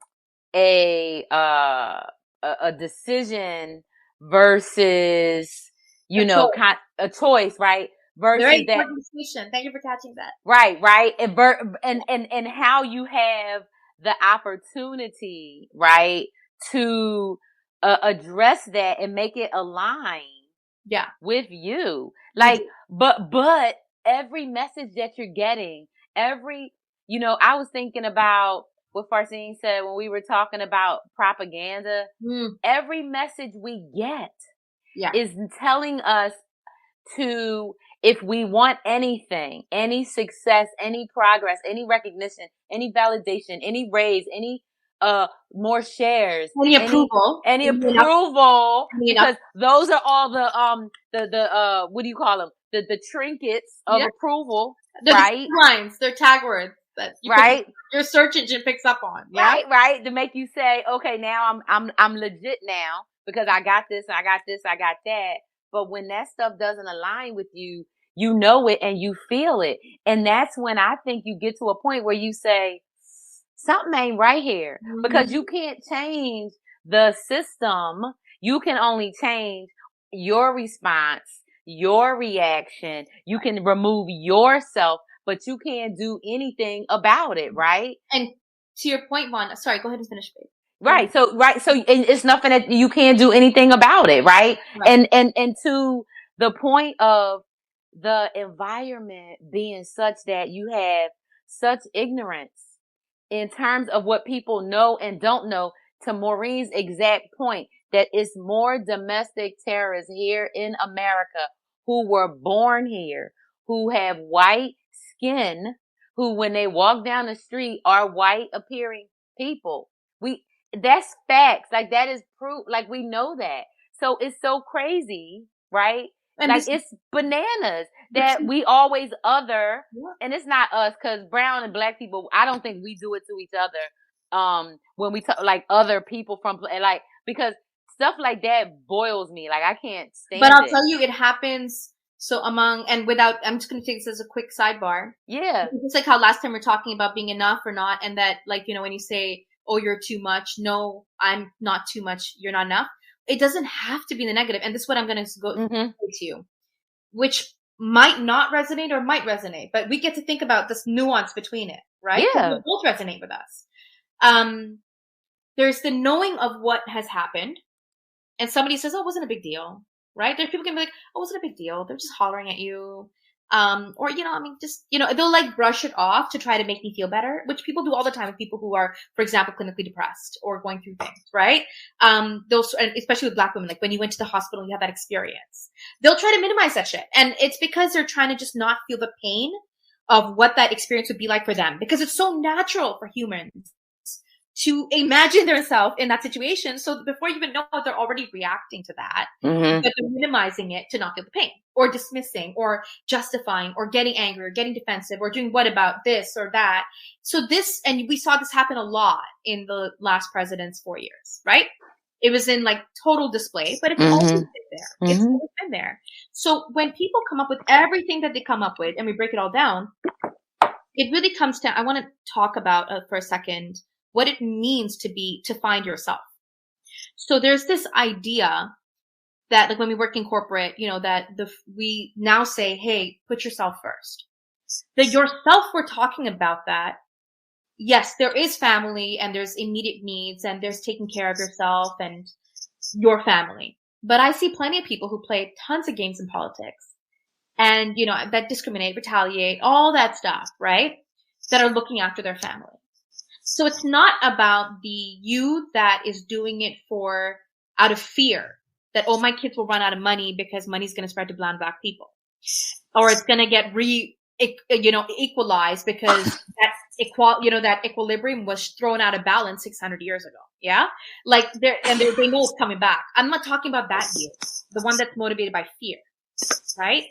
decision versus, a choice, right? Versus very important distinction. Thank you for catching that. Right. And how you have the opportunity, right, to address that and make it align. Yeah. With you. Like, but every message that you're getting, I was thinking about what Farzine said when we were talking about propaganda. Every message we get is telling us if we want anything, any success, any progress, any recognition, any validation, any raise, any more shares, any approval, because those are all the what do you call them? The trinkets of approval, right? Lines, they're tag words that your search engine picks up on, right, to make you say, okay, now I'm legit now because I got this, I got this, I got that. But when that stuff doesn't align with you, you know it and you feel it. And that's when I think you get to a point where you say, something ain't right here. Because you can't change the system. You can only change your response, your reaction. You can remove yourself, but you can't do anything about it, right? And to your point, Vonda, sorry, go ahead and finish, babe. Right. So it's nothing that you can't do anything about it. Right. And to the point of the environment being such that you have such ignorance in terms of what people know and don't know, to Maureen's exact point, that it's more domestic terrorists here in America who were born here, who have white skin, who when they walk down the street are white appearing people. That's facts. Like, that is proof. Like, we know that. So it's so crazy, right? And like, it's bananas that we always other, and it's not us, because brown and black people, I don't think we do it to each other. When we talk like other people from, like, because stuff like that boils me. Like, I can't stand it. But I'll tell you, it happens. So I'm just going to take this as a quick sidebar. Yeah. It's like how last time we we're talking about being enough or not. And that, like, when you say, oh, you're too much. No, I'm not too much. You're not enough. It doesn't have to be the negative. And this is what I'm going to go to you, which might not resonate or might resonate, but we get to think about this nuance between it, right? Yeah. They both resonate with us. There's the knowing of what has happened, and somebody says, oh, it wasn't a big deal, right? There's people can be like, oh, it wasn't a big deal. They're just hollering at you. Or, they'll like brush it off to try to make me feel better, which people do all the time with people who are, for example, clinically depressed or going through things, right? Especially with Black women, like when you went to the hospital and you had that experience, they'll try to minimize that shit. And it's because they're trying to just not feel the pain of what that experience would be like for them, because it's so natural for humans to imagine themselves in that situation. So before you even know it, they're already reacting to that, but they're minimizing it to not feel the pain, or dismissing, or justifying, or getting angry, or getting defensive, or doing what about this or that. So and we saw this happen a lot in the last president's 4 years, right? It was in like total display, but it's always been there. It's always been there. So when people come up with everything that they come up with, and we break it all down, it really comes down. I want to talk about for a second what it means to find yourself. So there's this idea that, like, when we work in corporate, that we now say, hey, put yourself first. The yourself, we're talking about that. Yes, there is family, and there's immediate needs, and there's taking care of yourself and your family. But I see plenty of people who play tons of games in politics and, that discriminate, retaliate, all that stuff, right? That are looking after their family. So it's not about the you that is doing it out of fear that, oh, my kids will run out of money because money's going to spread to brown Black people, or it's going to get equalized because that equilibrium was thrown out of balance 600 years ago. Yeah. Like they know it's coming back. I'm not talking about that you, the one that's motivated by fear, right?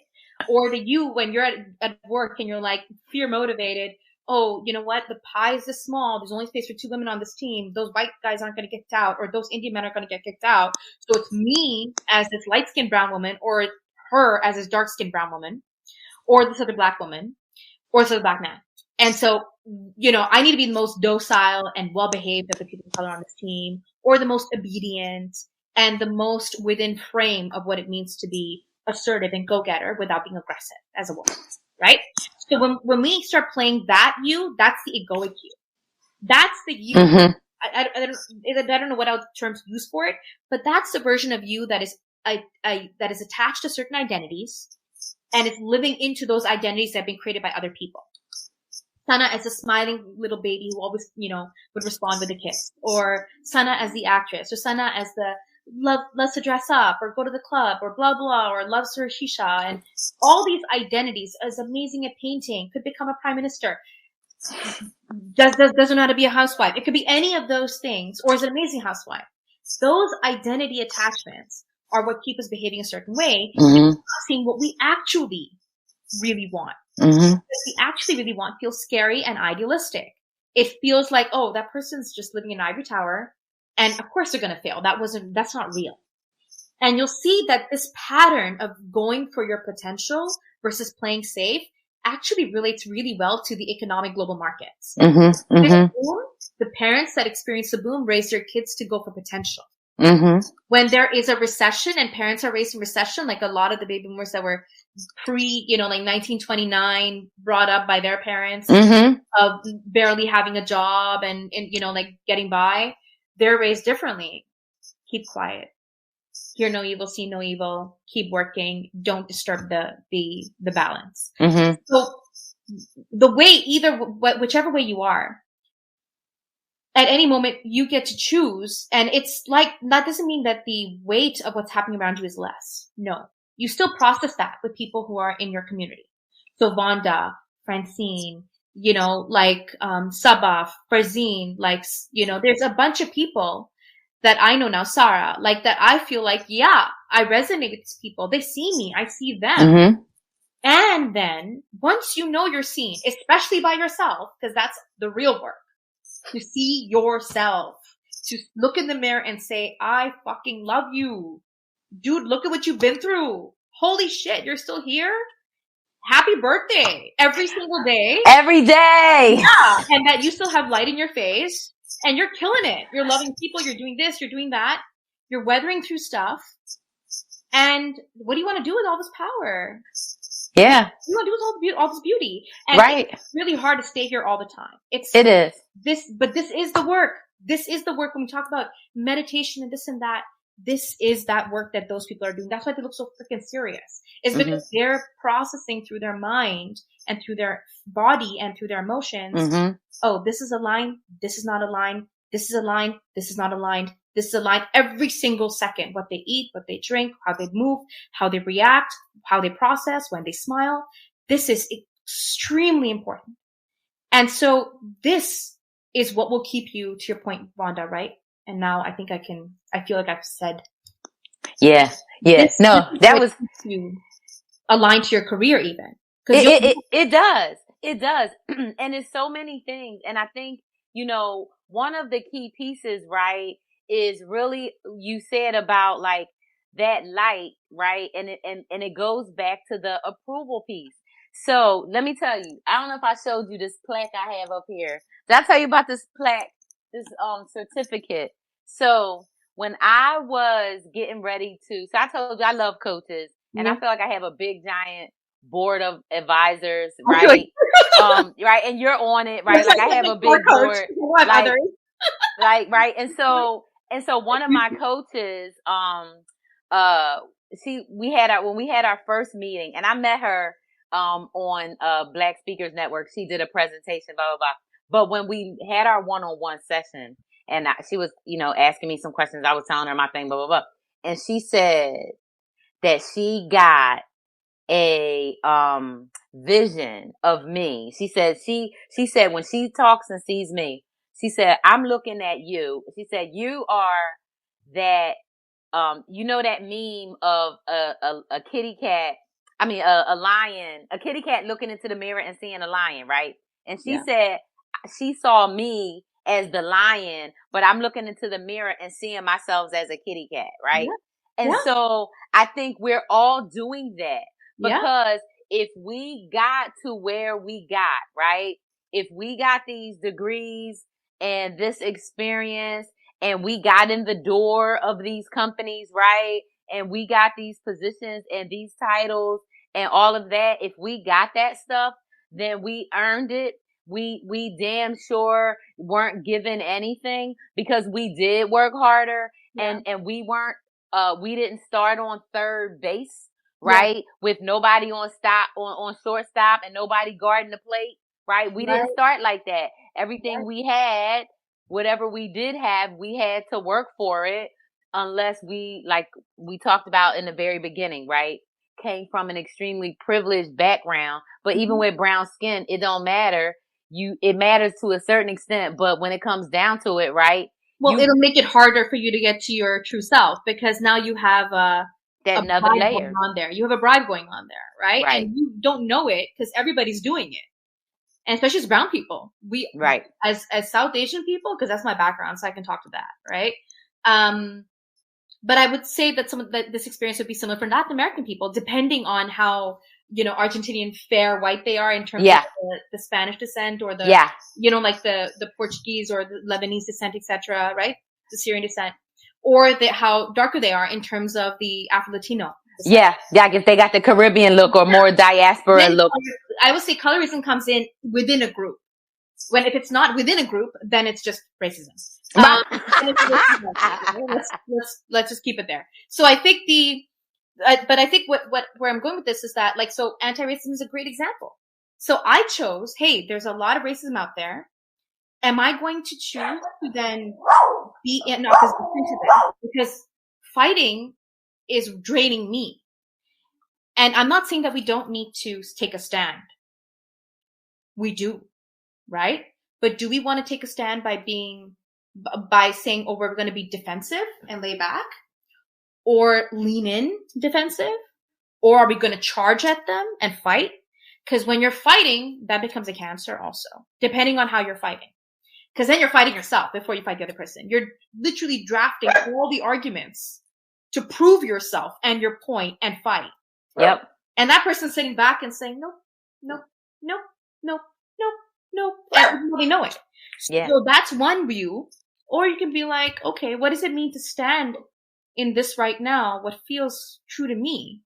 Or the you when you're at work and you're like fear motivated. Oh, you know what? The pie is this small. There's only space for 2 women on this team. Those white guys aren't going to get kicked out, or those Indian men are going to get kicked out. So it's me as this light-skinned brown woman, or her as this dark-skinned brown woman, or this other Black woman, or this other Black man. And so, I need to be the most docile and well-behaved of the people of color on this team, or the most obedient and the most within frame of what it means to be assertive and go-getter without being aggressive as a woman, right? So when we start playing that you, that's the egoic you. That's the you. I don't know what other terms used for it, but that's the version of you that is that is attached to certain identities, and it's living into those identities that have been created by other people. Sana as a smiling little baby who always, would respond with a kiss, or Sana as the actress, or Sana as the loves to dress up or go to the club or blah blah, or loves her shisha, and all these identities. Is amazing at painting, could become a prime minister, doesn't know how to be a housewife. It could be any of those things, or is an amazing housewife. Those identity attachments are what keep us behaving a certain way, Mm-hmm. seeing what we actually really want. Mm-hmm. What we actually really want feels scary and idealistic. It feels like, oh, that person's just living in an ivory tower, and of course they're going to fail. That's not real. And you'll see that this pattern of going for your potential versus playing safe actually relates really well to the economic global markets. Mm-hmm. Mm-hmm. Boom, the parents that experience the boom raise their kids to go for potential. Mm-hmm. When there is a recession and parents are raised in recession, like a lot of the baby boomers that were like 1929, brought up by their parents, Mm-hmm. of barely having a job and like getting by, they're raised differently. Keep quiet. Hear no evil, see no evil. Keep working. Don't disturb the balance. Mm-hmm. So the way, whichever way you are, at any moment you get to choose. And it's like, that doesn't mean that the weight of what's happening around you is less. No, you still process that with people who are in your community. So Vonda, Francine, Sabaf, Farzine, there's a bunch of people that I know now, Sarah, that I feel like, yeah, I resonate with these people. They see me. I see them. Mm-hmm. And then once you're seen, especially by yourself, because that's the real work, to see yourself, to look in the mirror and say, I fucking love you. Dude, look at what you've been through. Holy shit, you're still here? Happy birthday. Every single day. Every day. Yeah. And that you still have light in your face and you're killing it. You're loving people. You're doing this. You're doing that. You're weathering through stuff. And what do you want to do with all this power? Yeah. What do you want to do with all this beauty? And right. It's really hard to stay here all the time. It is. But this is the work. This is the work when we talk about meditation and this and that. This is that work that those people are doing. That's why they look so freaking serious. It's because they're processing through their mind and through their body and through their emotions. Mm-hmm. Oh, this is a line. This is not a line. This is a line. This is not a line. This is a line. Every single second, what they eat, what they drink, how they move, how they react, how they process, when they smile. This is extremely important. And so this is what will keep you, to your point, Vonda, right? And now I think I feel like I've said. Yeah. Yeah. That was you aligned to your career even. It does. It does. And it's so many things. And I think, one of the key pieces, right, is really, you said about that light, right? And it goes back to the approval piece. So let me tell you, I don't know if I showed you this plaque I have up here. Did I tell you about this plaque, this certificate? So when I was getting ready so I told you I love coaches, and I feel like I have a big giant board of advisors, right? Right, and you're on it, right? Like I have a big board, right? And so one of my coaches, when we had our first meeting, and I met her on Black Speakers Network. She did a presentation, blah blah blah. But when we had our one-on-one session, and she was, asking me some questions, I was telling her my thing, blah blah blah, and she said that she got a vision of me. She said when she talks and sees me, she said, I'm looking at you. She said, you are that that meme of a kitty cat, a lion, a kitty cat looking into the mirror and seeing a lion, right? And she said she saw me as the lion, but I'm looking into the mirror and seeing myself as a kitty cat, right? Yeah. And so I think we're all doing that. Because if we got to where we got, right? If we got these degrees and this experience and we got in the door of these companies, right? And we got these positions and these titles and all of that, if we got that stuff, then we earned it. We damn sure weren't given anything because we did work harder and we weren't, we didn't start on third base. Right? With nobody on shortstop and nobody guarding the plate. right? We didn't start like that. Everything we had, whatever we did have, we had to work for it, unless we, like we talked about in the very beginning, right? Came from an extremely privileged background. But even with brown skin, it don't matter. It matters to a certain extent, but when it comes down to it, right? Well, it'll make it harder for you to get to your true self, because now you have that a another bribe layer going on there. You have a bribe going on there, right? Right. And you don't know it because everybody's doing it. And especially as brown people, right, as South Asian people, because that's my background, so I can talk to that, right? But I would say that this experience would be similar for Latin American people, depending on how, Argentinian fair white they are in terms of the Spanish descent, or the, like the Portuguese or the Lebanese descent, etc., right? The Syrian descent, or how darker they are in terms of the Afro-Latino descent. Yeah, if they got the Caribbean look or more diaspora look. I would say colorism comes in within a group. If it's not within a group, then it's just racism. Let's just keep it there. So I think but I think where I'm going with this is that, like, so anti-racism is a great example. So I chose, hey, there's a lot of racism out there. Am I going to choose to then be in opposition to this? Because fighting is draining me. And I'm not saying that we don't need to take a stand. We do, right? But do we want to take a stand by saying, oh, we're going to be defensive and lay back? Or lean in defensive? Or are we going to charge at them and fight? Because when you're fighting, that becomes a cancer also, depending on how you're fighting. Because then you're fighting yourself before you fight the other person. You're literally drafting all the arguments to prove yourself and your point and fight. Yep. And that person's sitting back and saying, no. And we know it. Yeah. So that's one view. Or you can be like, okay, what does it mean to stand in this right now? What feels true to me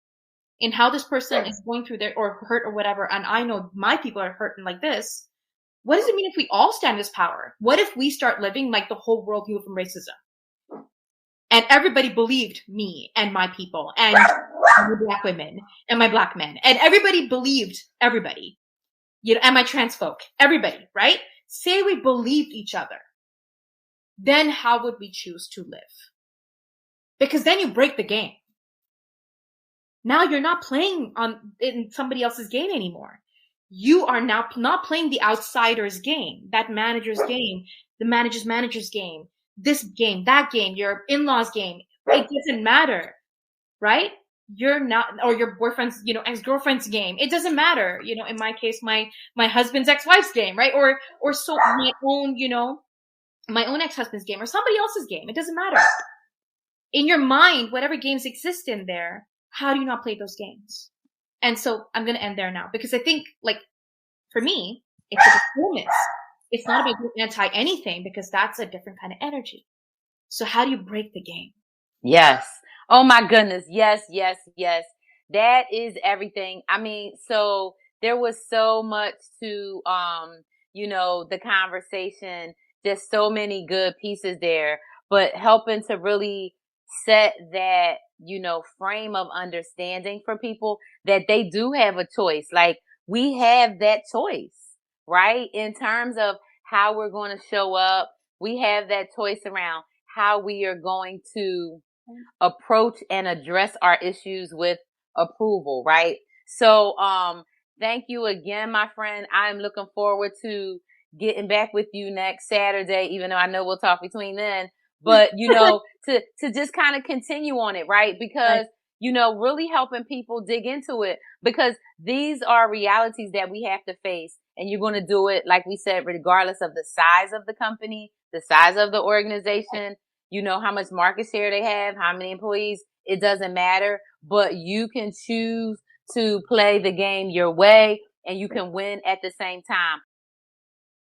in how this person is going through their, or hurt or whatever. And I know my people are hurting like this. What does it mean if we all stand as power? What if we start living like the whole world healed from racism? And everybody believed me and my people and my black women and my black men. And everybody believed everybody. And my trans folk, everybody, right? Say we believed each other. Then how would we choose to live? Because then you break the game. Now you're not playing in somebody else's game anymore. You are now not playing the outsider's game, that manager's game, the manager's game, this game, that game, your in-laws game. It doesn't matter, right? You're not, or your boyfriend's, ex-girlfriend's game. It doesn't matter. In my case, my husband's ex-wife's game, right? Or so my own, my own ex-husband's game or somebody else's game. It doesn't matter. In your mind, whatever games exist in there, how do you not play those games? And so I'm going to end there now, because I think, like, for me, it's a performance. It's not about being anti-anything, because that's a different kind of energy. So how do you break the game? Yes. Oh my goodness. Yes. That is everything. I mean, so there was so much to, the conversation, just so many good pieces there, but helping to really set that, frame of understanding for people that they do have a choice. Like, we have that choice, right? In terms of how we're going to show up, we have that choice around how we are going to approach and address our issues with approval, right? So, thank you again, my friend. I'm looking forward to getting back with you next Saturday, even though I know we'll talk between then. But, to just kind of continue on it, right? Because, really helping people dig into it, because these are realities that we have to face. And you're going to do it, like we said, regardless of the size of the company, the size of the organization, how much market share they have, how many employees, it doesn't matter. But you can choose to play the game your way, and you can win at the same time.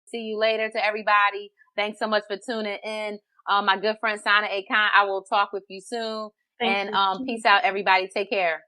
See you later to everybody. Thanks so much for tuning in. My good friend Sana A. Khan, I will talk with you soon. Peace out, everybody. Take care.